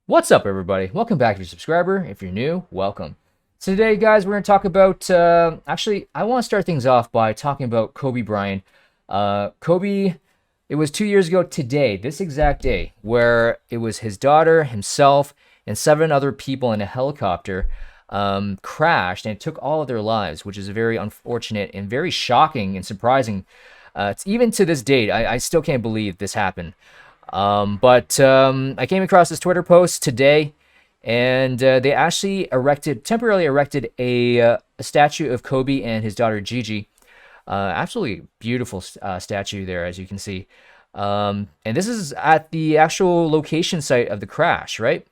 What's up, everybody? Welcome back if you're a subscriber. If you're new, welcome. So today, guys, we're going to talk about, actually, I want to start things off by talking about Kobe Bryant. Kobe, it was 2 years ago today, this exact day, where it was his daughter, himself, and 7 other people in a helicopter crashed, and it took all of their lives, which is very unfortunate and very shocking and surprising. It's even to this date, I still can't believe this happened. But I came across this Twitter post today, and they actually temporarily erected a statue of Kobe and his daughter Gigi. Absolutely beautiful statue there, as you can see. And this is at the actual location site of the crash, right?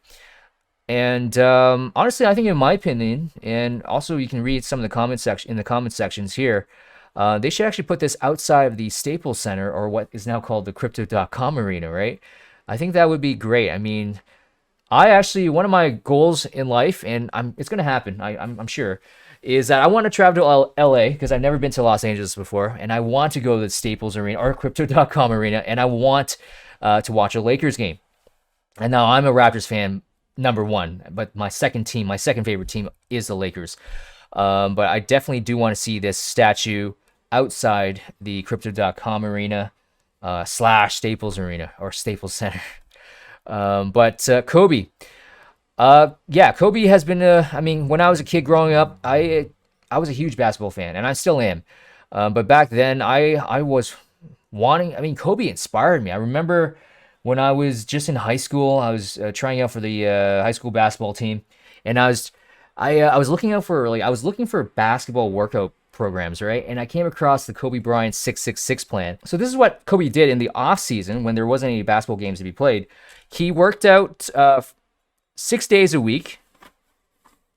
And honestly, I think, in my opinion, and also you can read some of the comment sections here. They should actually put this outside of the Staples Center, or what is now called the Crypto.com Arena, right? I think that would be great. I mean, one of my goals in life, and it's going to happen, I'm sure, is that I want to travel to LA because I've never been to Los Angeles before, and I want to go to the Staples Arena or Crypto.com Arena, and I want to watch a Lakers game. And now I'm a Raptors fan, number one, but my second favorite team is the Lakers. But I definitely do want to see this statue outside the Crypto.com Arena / Staples Arena or Staples Center. But Kobe, Kobe has been. I mean, when I was a kid growing up, I was a huge basketball fan, and I still am. But back then, I was wanting. I mean, Kobe inspired me. I remember when I was just in high school, I was trying out for the high school basketball team, and I was looking for basketball workout programs, right? And I came across the Kobe Bryant 666 plan. So this is what Kobe did in the off season when there wasn't any basketball games to be played. He worked out 6 days a week.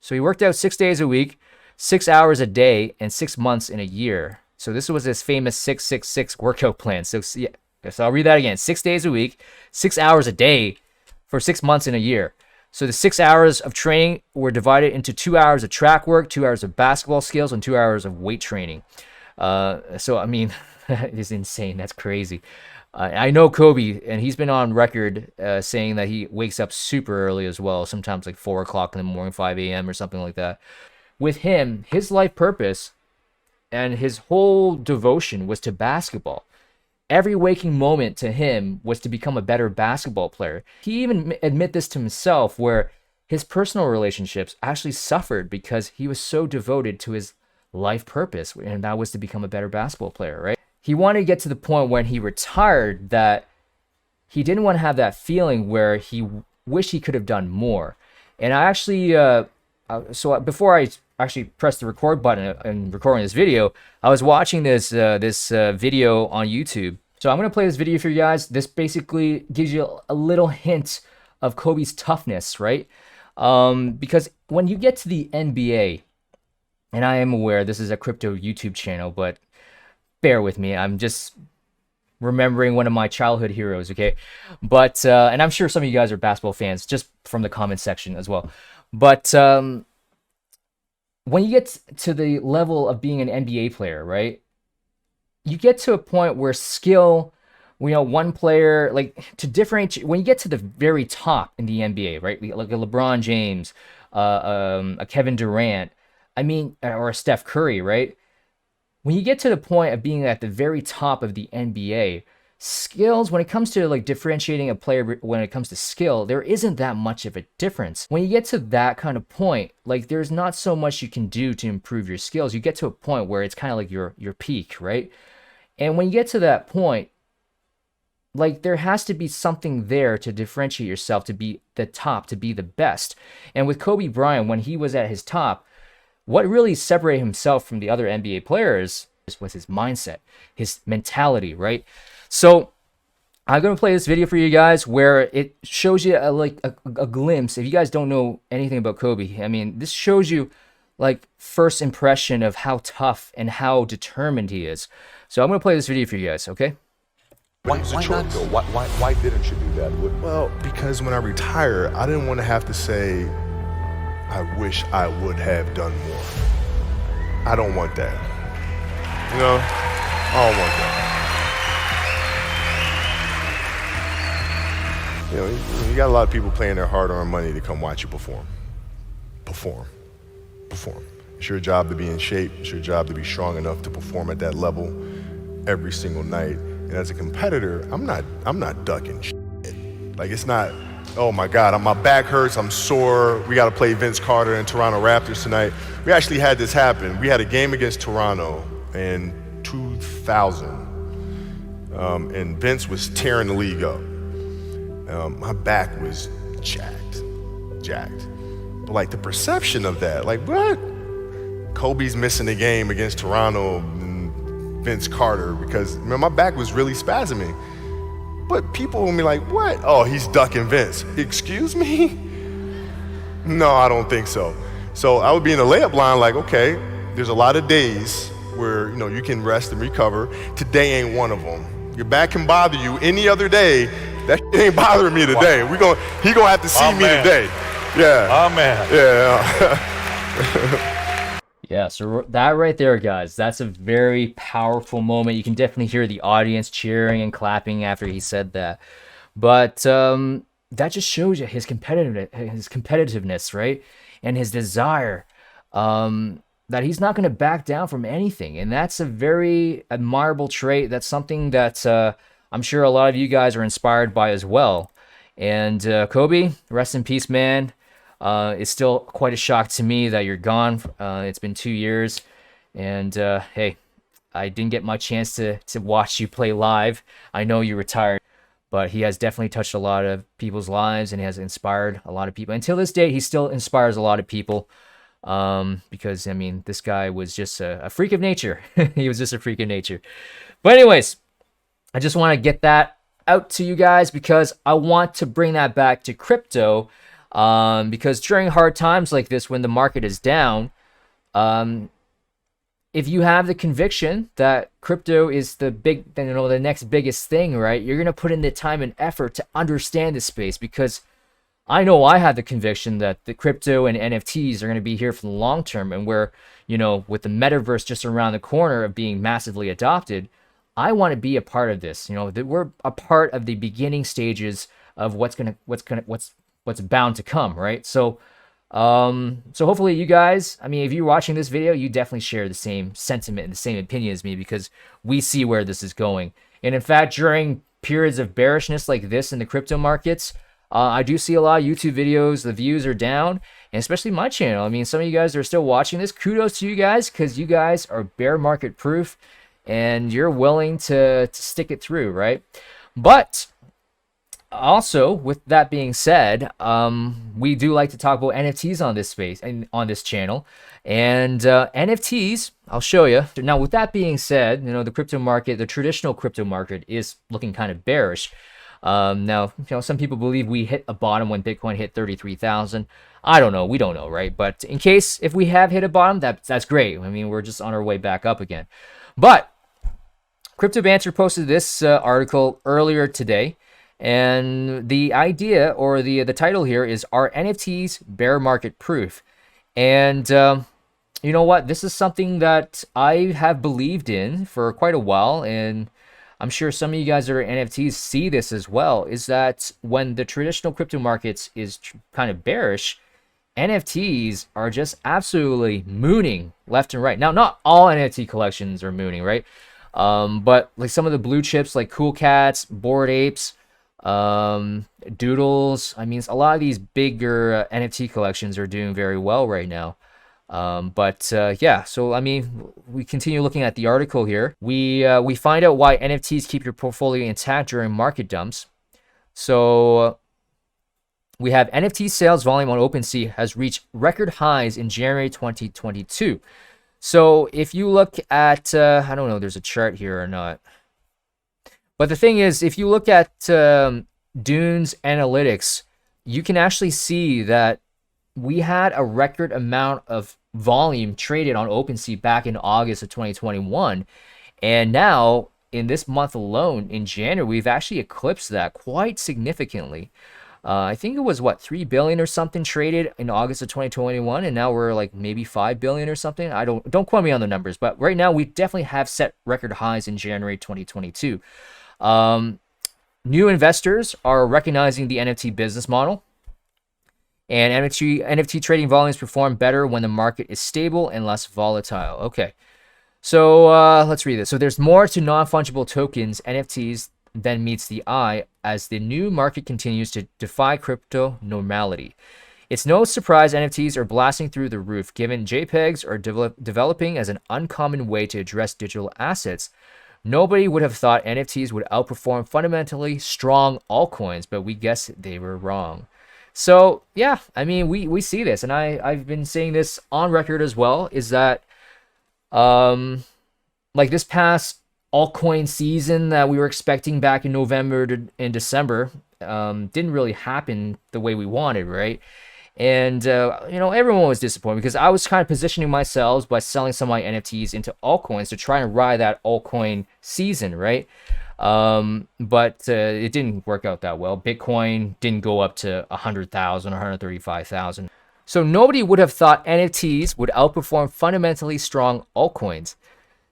So he worked out 6 days a week, 6 hours a day, and 6 months in a year. So this was his famous 666 workout plan. So I'll read that again: 6 days a week, 6 hours a day, for 6 months in a year. So the 6 hours of training were divided into 2 hours of track work, 2 hours of basketball skills, and 2 hours of weight training. So, I mean, it is insane. That's crazy. I know Kobe, and he's been on record saying that he wakes up super early as well, sometimes like 4 o'clock in the morning, 5 a.m. or something like that. With him, his life purpose and his whole devotion was to basketball. Every waking moment to him was to become a better basketball player. He even admit this to himself, where his personal relationships actually suffered because he was so devoted to his life purpose, and that was to become a better basketball player, right? He wanted to get to the point when he retired that he didn't want to have that feeling where he wished he could have done more. And I actually, so before I actually pressed the record button and recording this video, I was watching this video on YouTube. So I'm going to play this video for you guys. This basically gives you a little hint of Kobe's toughness, right? Because when you get to the NBA, and I am aware this is a crypto YouTube channel, but bear with me. I'm just remembering one of my childhood heroes, okay? But, and I'm sure some of you guys are basketball fans, just from the comment section as well. But when you get to the level of being an NBA player, right, you get to a point where skill, one player, like, to differentiate, when you get to the very top in the NBA, right, like a LeBron James, a Kevin Durant, or a Steph Curry, right, when you get to the point of being at the very top of the NBA, skills, when it comes to like differentiating a player, when it comes to skill, there isn't that much of a difference. When you get to that kind of point, like, there's not so much you can do to improve your skills. You get to a point where it's kind of like your peak, right? And when you get to that point, like, there has to be something there to differentiate yourself, to be the top, to be the best. And with Kobe Bryant, when he was at his top, what really separated himself from the other NBA players was his mindset, his mentality, right? So I'm going to play this video for you guys where it shows you a glimpse. If you guys don't know anything about Kobe, I mean, this shows you like first impression of how tough and how determined he is. So I'm going to play this video for you guys, okay? Why not though? Why didn't you do that? Well, because when I retire, I didn't want to have to say, I wish I would have done more. I don't want that. You know, I don't want that. You know, you got a lot of people paying their hard-earned money to come watch you perform. Perform. It's your job to be in shape. It's your job to be strong enough to perform at that level every single night. And as a competitor, I'm not ducking shit. Like, it's not, oh my God, my back hurts, I'm sore, we got to play Vince Carter and Toronto Raptors tonight. We actually had this happen. We had a game against Toronto in 2000, and Vince was tearing the league up. My back was jacked. But like the perception of that, like what? Kobe's missing the game against Toronto and Vince Carter because my back was really spasming. But people will be like, what? Oh, he's ducking Vince. Excuse me? No, I don't think so. So I would be in the layup line like, okay, there's a lot of days where you can rest and recover. Today ain't one of them. Your back can bother you any other day. That ain't bothering me today. Wow. He gonna have to see me today. Yeah. Oh man. Yeah. Yeah, so that right there, guys, that's a very powerful moment. You can definitely hear the audience cheering and clapping after he said that. But that just shows you his competitiveness, right? And his desire that he's not going to back down from anything. And that's a very admirable trait. That's something that I'm sure a lot of you guys are inspired by as well. And Kobe, rest in peace, man. It's still quite a shock to me that you're gone. It's been 2 years, and hey, I didn't get my chance to watch you play live. I know you retired, but he has definitely touched a lot of people's lives and has inspired a lot of people. Until this day, he still inspires a lot of people because, I mean, this guy was just a freak of nature. He was just a freak of nature. But anyways, I just want to get that out to you guys because I want to bring that back to crypto. Because during hard times like this, when the market is down, if you have the conviction that crypto is the next biggest thing, right? You're going to put in the time and effort to understand this space because I know I have the conviction that the crypto and NFTs are going to be here for the long term. And where, with the Metaverse just around the corner of being massively adopted, I want to be a part of this. That we're a part of the beginning stages of what's bound to come, right? So hopefully you guys, I mean, if you're watching this video, you definitely share the same sentiment and the same opinion as me because we see where this is going. And in fact, during periods of bearishness like this in the crypto markets, I do see a lot of YouTube videos, the views are down, and especially my channel. I mean, some of you guys are still watching this. Kudos to you guys because you guys are bear market proof and you're willing to stick it through, right? But also, with that being said, we do like to talk about NFTs on this space and on this channel. And NFTs, I'll show you. Now, with that being said, the crypto market, the traditional crypto market is looking kind of bearish. Now, some people believe we hit a bottom when Bitcoin hit 33,000. I don't know. We don't know, right? But in case if we have hit a bottom, that's great. I mean, we're just on our way back up again. But Crypto Banter posted this article earlier today. And the idea or the title here is, are NFTs bear market proof? And you know what? This is something that I have believed in for quite a while. And I'm sure some of you guys that are NFTs see this as well, is that when the traditional crypto markets is kind of bearish, NFTs are just absolutely mooning left and right. Now, not all NFT collections are mooning, right? But like some of the blue chips like Cool Cats, Bored Apes, Doodles, I mean, a lot of these bigger NFT collections are doing very well right now. Yeah, so I mean, we continue looking at the article here. We find out why NFTs keep your portfolio intact during market dumps. So we have NFT sales volume on OpenSea has reached record highs in January 2022. So if you look at, I don't know, there's a chart here or not. But the thing is, if you look at Dune's analytics, you can actually see that we had a record amount of volume traded on OpenSea back in August of 2021. And now, in this month alone, in January, we've actually eclipsed that quite significantly. I think it was, 3 billion or something traded in August of 2021, and now we're like maybe 5 billion or something. Don't quote me on the numbers, but right now we definitely have set record highs in January 2022. new investors are recognizing the NFT business model, and NFT trading volumes perform better when the market is stable and less volatile. Okay, so let's read this. So there's more to non-fungible tokens, NFTs, than meets the eye as the new market continues to defy crypto normality. It's no surprise NFTs are blasting through the roof, given JPEGs are developing as an uncommon way to address digital assets. Nobody would have thought NFTs would outperform fundamentally strong altcoins, but we guessed they were wrong. So yeah, I mean, we see this, and I've been saying this on record as well, is that like this past altcoin season that we were expecting back in November and December didn't really happen the way we wanted, right? And everyone was disappointed because I was kind of positioning myself by selling some of my NFTs into altcoins to try and ride that altcoin season, right? But it didn't work out that well. Bitcoin didn't go up to 100,000 or 135,000. So nobody would have thought NFTs would outperform fundamentally strong altcoins.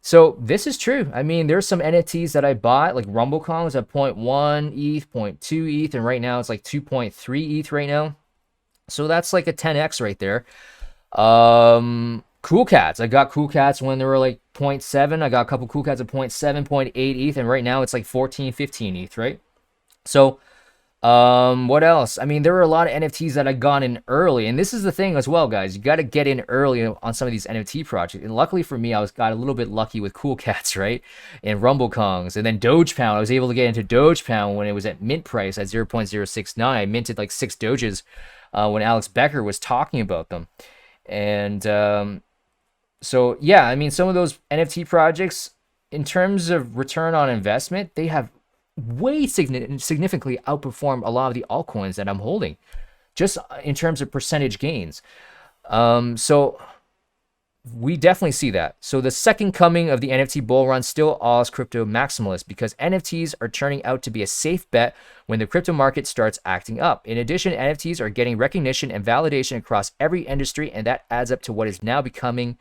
So this is true. I mean, there's some NFTs that I bought, like Rumblecon was at 0.1 ETH, 0.2 ETH, and right now it's like 2.3 ETH right now. So that's like a 10x right there. Cool Cats. I got Cool Cats when they were like 0.7. I got a couple Cool Cats at 0.7, 0.8 ETH, and right now it's like 14, 15 ETH, right? So what else? I mean, there were a lot of NFTs that I got in early, and this is the thing as well, guys. You got to get in early on some of these NFT projects. And luckily for me, I got a little bit lucky with Cool Cats, right? And Rumblekongs, and then Dogepound. I was able to get into Dogepound when it was at mint price at 0.069. I minted like 6 Doges when Alex Becker was talking about them. And so yeah, I mean, some of those NFT projects, in terms of return on investment, they have way significantly outperformed a lot of the altcoins that I'm holding, just in terms of percentage gains. So we definitely see that. So the second coming of the NFT bull run still awes crypto maximalists because NFTs are turning out to be a safe bet when the crypto market starts acting up. In addition, NFTs are getting recognition and validation across every industry, and that adds up to what is now a booming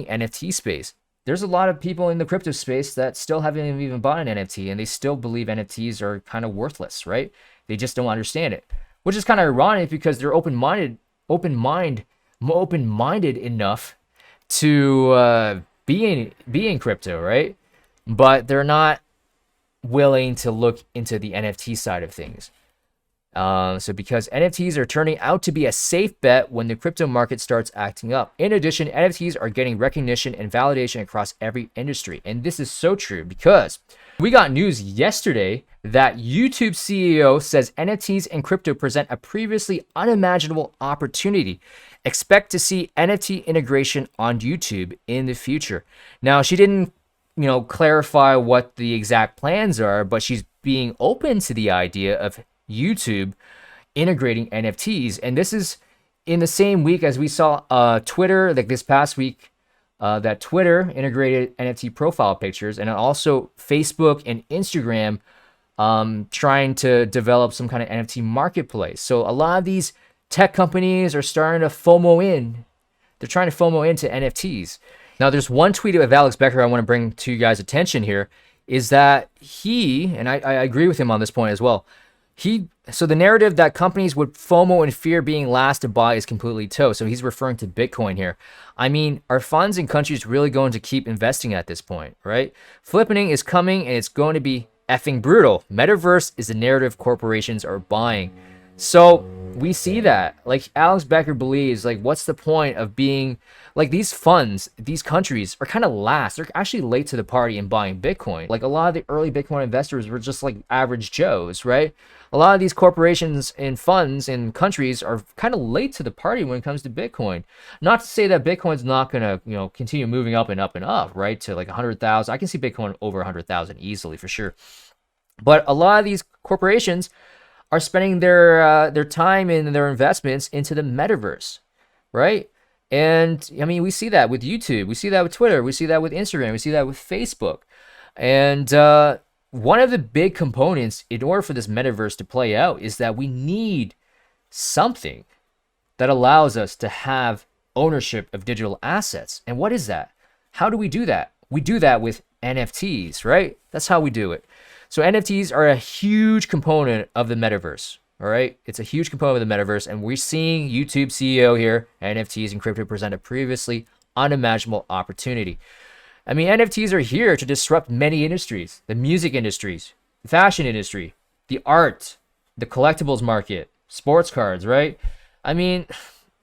NFT space. There's a lot of people in the crypto space that still haven't even bought an NFT, and they still believe NFTs are kind of worthless, right? They just don't understand it, which is kind of ironic because they're open-minded enough to be in crypto, right? But they're not willing to look into the NFT side of things. So because NFTs are turning out to be a safe bet when the crypto market starts acting up. In addition, NFTs are getting recognition and validation across every industry. And this is so true because we got news yesterday that YouTube CEO says NFTs and crypto present a previously unimaginable opportunity. Expect to see NFT integration on YouTube in the future. Now, she didn't, clarify what the exact plans are, but she's being open to the idea of YouTube integrating NFTs. And this is in the same week as we saw Twitter, like this past week, that Twitter integrated NFT profile pictures, and also Facebook and Instagram trying to develop some kind of NFT marketplace. So a lot of these tech companies are starting to FOMO in. They're trying to FOMO into NFTs. Now, there's one tweet of Alex Becker I want to bring to you guys' attention here, is that he, and I agree with him on this point as well, so the narrative that companies would FOMO and fear being last to buy is completely toast. So he's referring to Bitcoin here. I mean, are funds and countries really going to keep investing at this point, right? Flipping is coming, and it's going to be effing brutal. Metaverse is the narrative corporations are buying. So we see that. Like, Alex Becker believes, like, what's the point of being, like, these funds, these countries are kind of last. They're actually late to the party in buying Bitcoin. Like, a lot of the early Bitcoin investors were just like average Joes, right? A lot of these corporations and funds and countries are kind of late to the party when it comes to Bitcoin. Not to say that Bitcoin's not going to, continue moving up and up and up, right? To like 100,000. I can see Bitcoin over 100,000 easily for sure. But a lot of these corporations are spending their time and their investments into the metaverse, right? And I mean, we see that with YouTube, we see that with Twitter, we see that with Instagram, we see that with Facebook. And one of the big components in order for this metaverse to play out is that we need something that allows us to have ownership of digital assets. And what is that? How do we do that? We do that with NFTs, right? That's how we do it. So NFTs are a huge component of the metaverse. All right, it's a huge component of the metaverse, and we're seeing YouTube CEO here, NFTs and crypto present a previously unimaginable opportunity. I mean, NFTs are here to disrupt many industries: the music industries, the fashion industry, the art, the collectibles market, sports cards, right? I mean,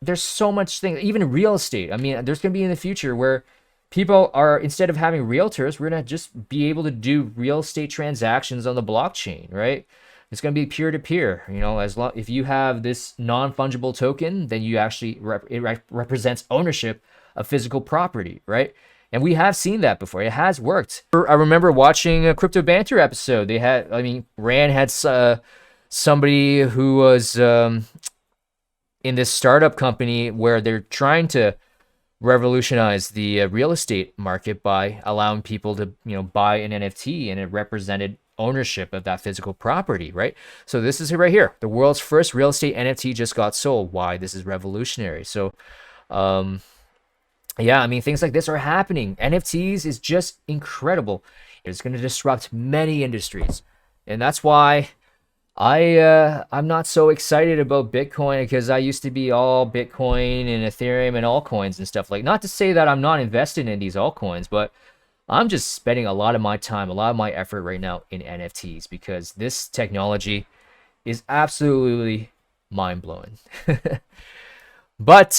there's so much things, even real estate. I mean, there's going to be in the future where people are, instead of having realtors, we're going to just be able to do real estate transactions on the blockchain, right? It's going to be peer-to-peer. You know, if you have this non-fungible token, then you actually represents ownership of physical property, right? And we have seen that before. It has worked. I remember watching a Crypto Banter episode. Rand had somebody who was in this startup company where they're trying to revolutionize the real estate market by allowing people to, buy an NFT, and it represented ownership of that physical property, right? So this is it right here. The world's first real estate NFT just got sold. Why? This is revolutionary. So, yeah, I mean, things like this are happening. NFTs is just incredible. It's going to disrupt many industries. And that's why I'm not so excited about Bitcoin, because I used to be all Bitcoin and Ethereum and altcoins and stuff. Like, not to say that I'm not invested in these altcoins, but I'm just spending a lot of my time, a lot of my effort right now in NFTs, because this technology is absolutely mind-blowing. But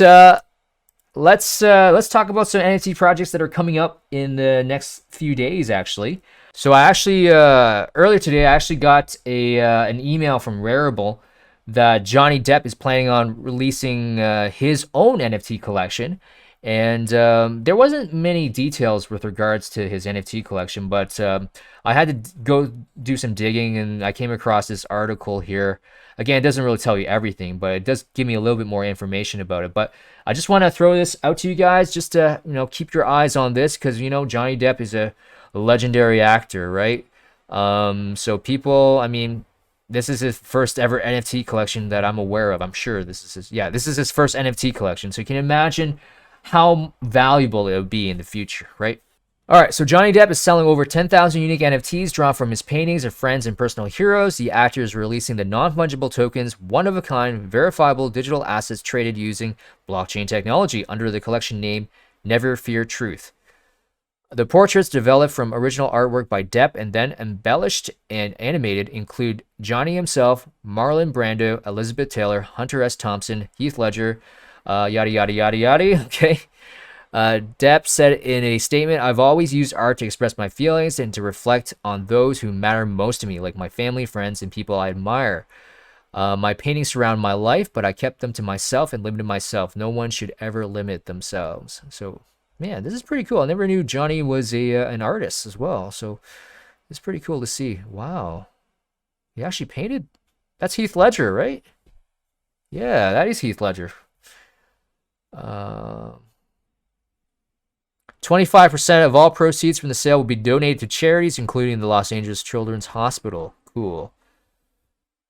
let's talk about some NFT projects that are coming up in the next few days, actually. So I actually earlier today I actually got an email from Rarible that Johnny Depp is planning on releasing his own NFT collection. And there wasn't many details with regards to his NFT collection, but I had to go do some digging, and I came across this article here. Again, it doesn't really tell you everything, but it does give me a little bit more information about it. But I just want to throw this out to you guys, just to keep your eyes on this, because Johnny Depp is a legendary actor, right? So people, I mean, this is his first ever NFT collection that I'm aware of. I'm sure this is his first NFT collection. So you can imagine how valuable it would be in the future, right? All right, so Johnny Depp is selling over 10,000 unique NFTs drawn from his paintings of friends and personal heroes. The actor is releasing the non-fungible tokens, one-of-a-kind, verifiable digital assets traded using blockchain technology under the collection name Never Fear Truth. The portraits developed from original artwork by Depp and then embellished and animated include Johnny himself, Marlon Brando, Elizabeth Taylor, Hunter S. Thompson, Heath Ledger, yada, yada, yada, yada. Okay. Depp said in a statement, "I've always used art to express my feelings and to reflect on those who matter most to me, like my family, friends, and people I admire. My paintings surround my life, but I kept them to myself and limited myself. No one should ever limit themselves." So, man, this is pretty cool. I never knew Johnny was an artist as well. So it's pretty cool to see. Wow. He actually painted. That's Heath Ledger, right? Yeah, that is Heath Ledger. 25% of all proceeds from the sale will be donated to charities, including the Los Angeles Children's Hospital. Cool.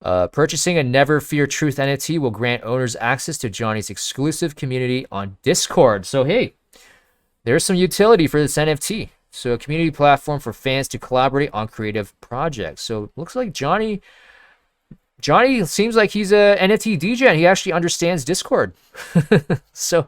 Purchasing a Never Fear Truth NFT will grant owners access to Johnny's exclusive community on Discord. So, hey, there's some utility for this NFT. So, a community platform for fans to collaborate on creative projects. So, it looks like Johnny seems like he's a NFT DJ, and he actually understands Discord. So,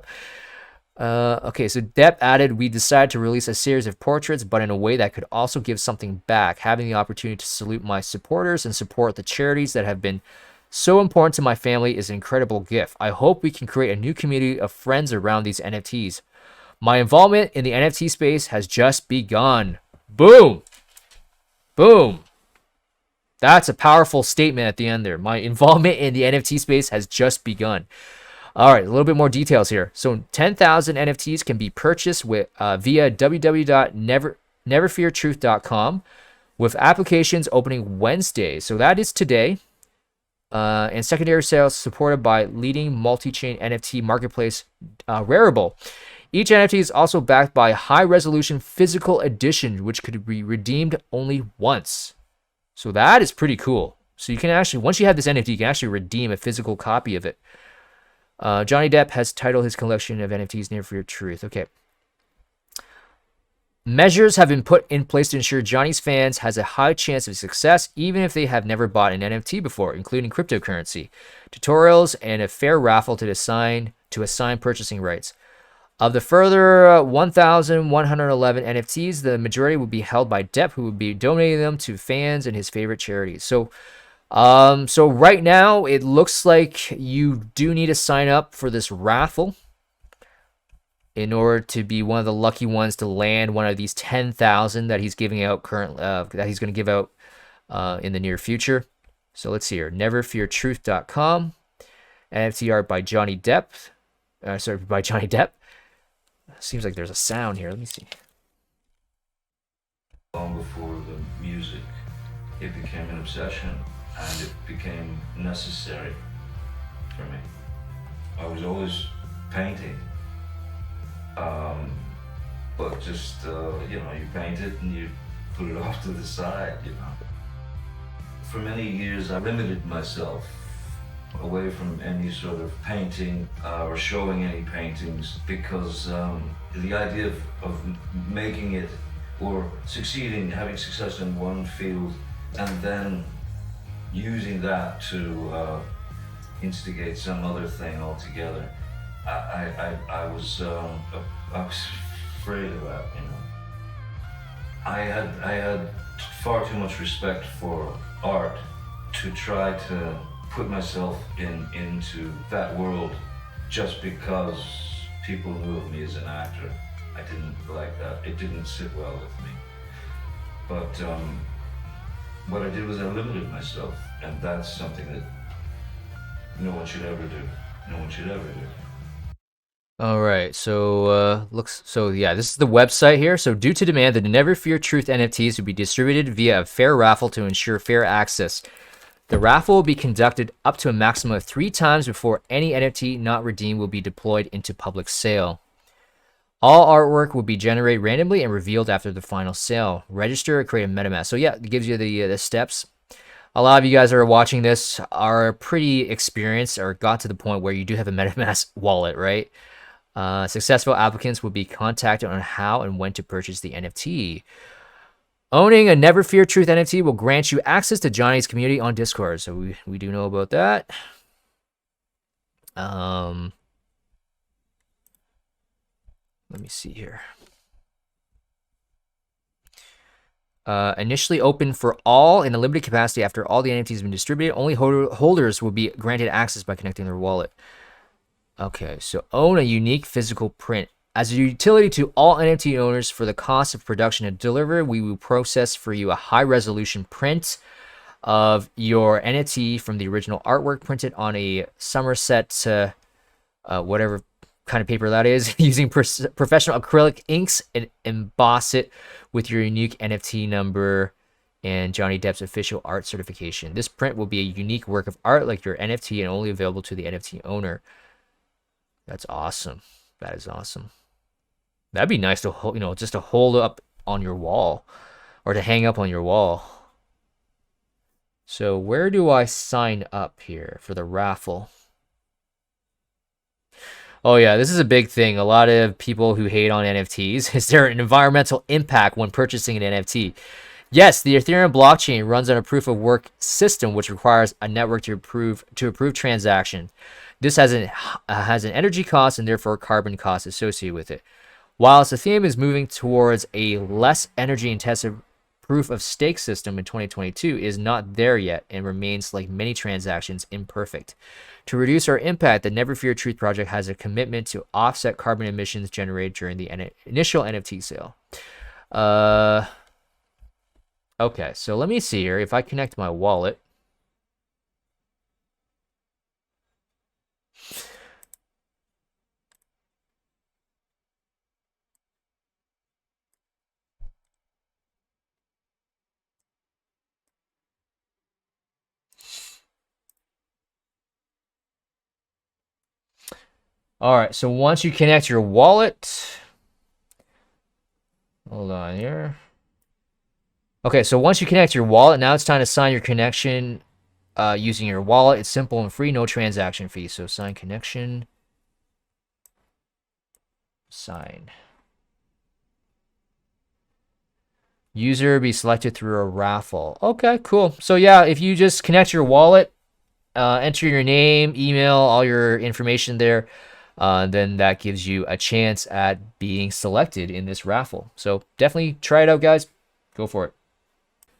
okay, so Depp added, "We decided to release a series of portraits, but in a way that could also give something back. Having the opportunity to salute my supporters and support the charities that have been so important to my family is an incredible gift. I hope we can create a new community of friends around these NFTs. My involvement in the NFT space has just begun." Boom. Boom. That's a powerful statement at the end there. My involvement in the NFT space has just begun. All right, a little bit more details here. So 10,000 NFTs can be purchased via www.neverfeartruth.com, with applications opening Wednesday. So that is today. And secondary sales supported by leading multi-chain NFT marketplace Rarible. Each NFT is also backed by a high-resolution physical edition, which could be redeemed only once. So that is pretty cool. So you can actually, once you have this NFT, you can actually redeem a physical copy of it. Johnny Depp has titled his collection of NFTs Never Fear Truth. Okay. Measures have been put in place to ensure Johnny's fans has a high chance of success even if they have never bought an NFT before, including cryptocurrency, tutorials, and a fair raffle to assign purchasing rights. Of the further 1,111 NFTs, the majority will be held by Depp, who will be donating them to fans and his favorite charities. So right now, it looks like you do need to sign up for this raffle in order to be one of the lucky ones to land one of these 10,000 that he's giving out that he's going to give out in the near future. So let's see here. Neverfeartruth.com. NFT art by Johnny Depp. By Johnny Depp. Seems like there's a sound here. Let me see. Long before the music, it became an obsession and it became necessary for me. I was always painting. But just, you paint it and you put it off to the side, For many years, I limited myself away from any sort of painting or showing any paintings because the idea of making it or succeeding, having success in one field and then using that to instigate some other thing altogether. I was afraid of that, I had far too much respect for art to try to put myself into that world just because people knew of me as an actor. I didn't like that. It didn't sit well with me. But what I did was I limited myself, and that's something that no one should ever do. No one should ever do. All right, so this is the website here. So due to demand, the Never Fear Truth NFTs will be distributed via a fair raffle to ensure fair access. The raffle will be conducted up to a maximum of 3 times before any NFT not redeemed will be deployed into public sale. All artwork will be generated randomly and revealed after the final sale. Register or create a MetaMask. So yeah, it gives you the steps. A lot of you guys that are watching this are pretty experienced or got to the point where you do have a MetaMask wallet, right? Successful applicants will be contacted on how and when to purchase the NFT. Owning a Never Fear Truth NFT will grant you access to Johnny's community on Discord. So we do know about that. Let me see here. Initially open for all in a limited capacity after all the NFTs have been distributed. Only holders will be granted access by connecting their wallet. Okay, so own a unique physical print. As a utility to all NFT owners for the cost of production and delivery, we will process for you a high-resolution print of your NFT from the original artwork printed on a Somerset, whatever kind of paper that is, using professional acrylic inks, and emboss it with your unique NFT number and Johnny Depp's official art certification. This print will be a unique work of art like your NFT and only available to the NFT owner. That's awesome. That is awesome. That'd be nice to hold, just to hold up on your wall or to hang up on your wall. So where do I sign up here for the raffle? Oh yeah, this is a big thing. A lot of people who hate on NFTs. Is there an environmental impact when purchasing an NFT? Yes, the Ethereum blockchain runs on a proof of work system, which requires a network to approve transaction. This has an energy cost and therefore carbon cost associated with it. Whilst Ethereum is moving towards a less energy-intensive proof of stake system in 2022, it is not there yet and remains, like many transactions, imperfect. To reduce our impact, the Never Fear Truth project has a commitment to offset carbon emissions generated during the initial NFT sale. Okay, so let me see here. If I connect my wallet. All right, so once you connect your wallet, hold on here. Okay, so once you connect your wallet, now it's time to sign your connection using your wallet. It's simple and free, no transaction fee. So sign connection, sign. User be selected through a raffle. Okay, cool. So yeah, if you just connect your wallet, enter your name, email, all your information there, then that gives you a chance at being selected in this raffle. So definitely try it out, guys. Go for it.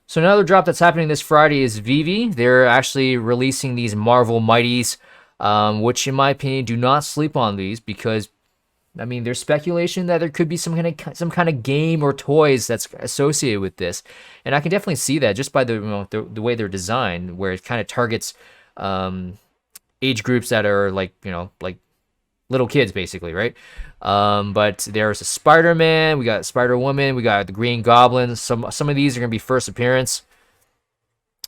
So another drop that's happening this Friday is Vivi. They're actually releasing these Marvel Mighties, which in my opinion, do not sleep on these because I mean, there's speculation that there could be some kind of game or toys that's associated with this, and I can definitely see that just by the way they're designed, where it kind of targets age groups that are like like little kids basically, right? But there's a Spider-Man, we got Spider-Woman, we got the Green Goblin. Some of these are gonna be first appearance.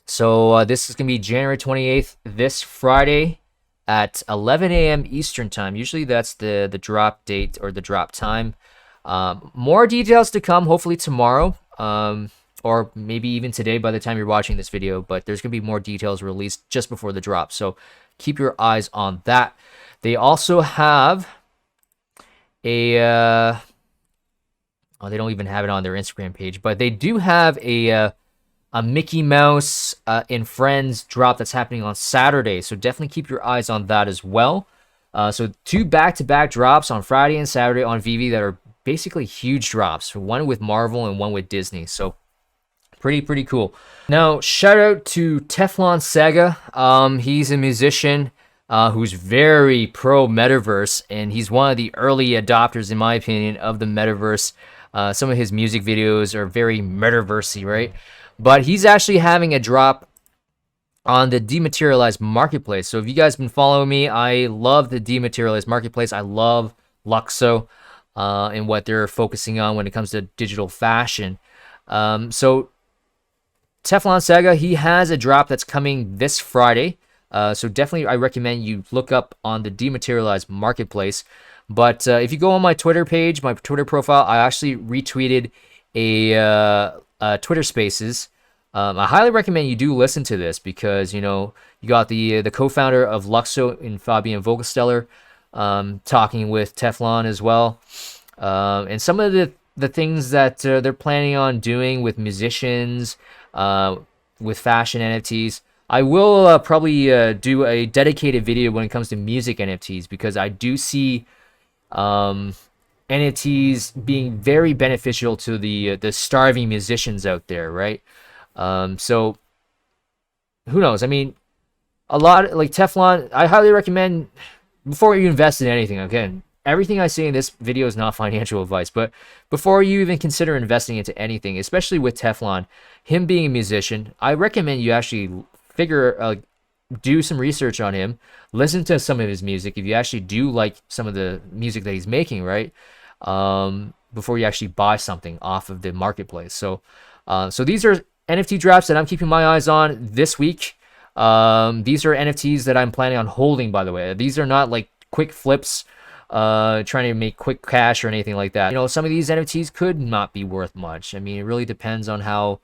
So this is gonna be January 28th, this Friday, at 11 a.m. Eastern time. Usually that's the drop date or the drop time. More details to come, hopefully tomorrow, or maybe even today by the time you're watching this video, but there's going to be more details released just before the drop, so keep your eyes on that. They also have a they don't even have it on their Instagram page, but they do have a Mickey Mouse in Friends drop that's happening on Saturday. So definitely keep your eyes on that as well. So 2 back-to-back drops on Friday and Saturday on Vivi that are basically huge drops. One with Marvel and one with Disney. So pretty cool. Now, shout out to Telfon Sega. He's a musician who's very pro Metaverse, and he's one of the early adopters, in my opinion, of the Metaverse. Some of his music videos are very Metaverse-y, right? But he's actually having a drop on the Demateralised marketplace. So if you guys have been following me, I love the Demateralised marketplace. I love Luxo and what they're focusing on when it comes to digital fashion. So Telfon Sega, he has a drop that's coming this Friday. So definitely I recommend you look up on the Demateralised marketplace. But if you go on my Twitter page, my Twitter profile, I actually retweeted a Twitter Spaces. I highly recommend you do listen to this because you got the co-founder of Luxo in Fabian Vogelsteller talking with Telfon as well, and some of the things that they're planning on doing with musicians, with fashion NFTs. I will probably do a dedicated video when it comes to music NFTs because I do see NFTs being very beneficial to the starving musicians out there, right? So who knows? I mean, a lot like Telfon, I highly recommend before you invest in anything. Again, everything I say in this video is not financial advice, but before you even consider investing into anything, especially with Telfon, him being a musician, I recommend you actually do some research on him, listen to some of his music if you actually do like some of the music that he's making, right? Before you actually buy something off of the marketplace. So these are NFT drops that I'm keeping my eyes on this week. These are NFTs that I'm planning on holding, by the way. These are not like quick flips, trying to make quick cash or anything like that. Some of these NFTs could not be worth much. I mean, it really depends on how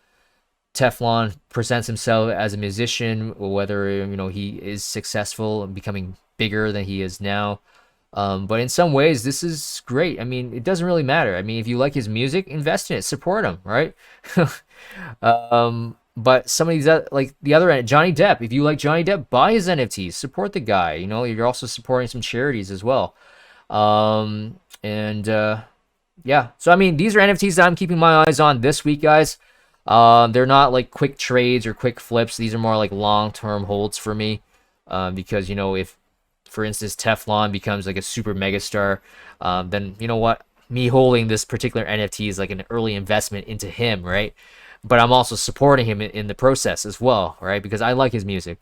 Telfon presents himself as a musician, or whether he is successful and becoming bigger than he is now. But in some ways, this is great. I mean, it doesn't really matter. I mean, if you like his music, invest in it, support him, right? But some of these, like the other end, Johnny Depp, if you like Johnny Depp, buy his NFTs, support the guy. You're also supporting some charities as well. Yeah. So, I mean, these are NFTs that I'm keeping my eyes on this week, guys. They're not like quick trades or quick flips. These are more like long-term holds for me. Because, if, for instance, Telfon becomes like a super megastar, then you know what? Me holding this particular NFT is like an early investment into him, right? But I'm also supporting him in the process as well, right? Because I like his music.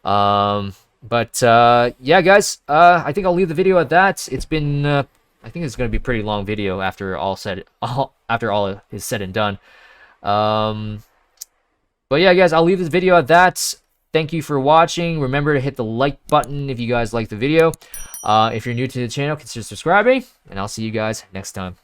Yeah, guys, I think I'll leave the video at that. It's been, I think it's going to be a pretty long video after all is said and done. But yeah, guys, I'll leave this video at that. Thank you for watching. Remember to hit the like button if you guys like the video. If you're new to the channel, consider subscribing, and I'll see you guys next time.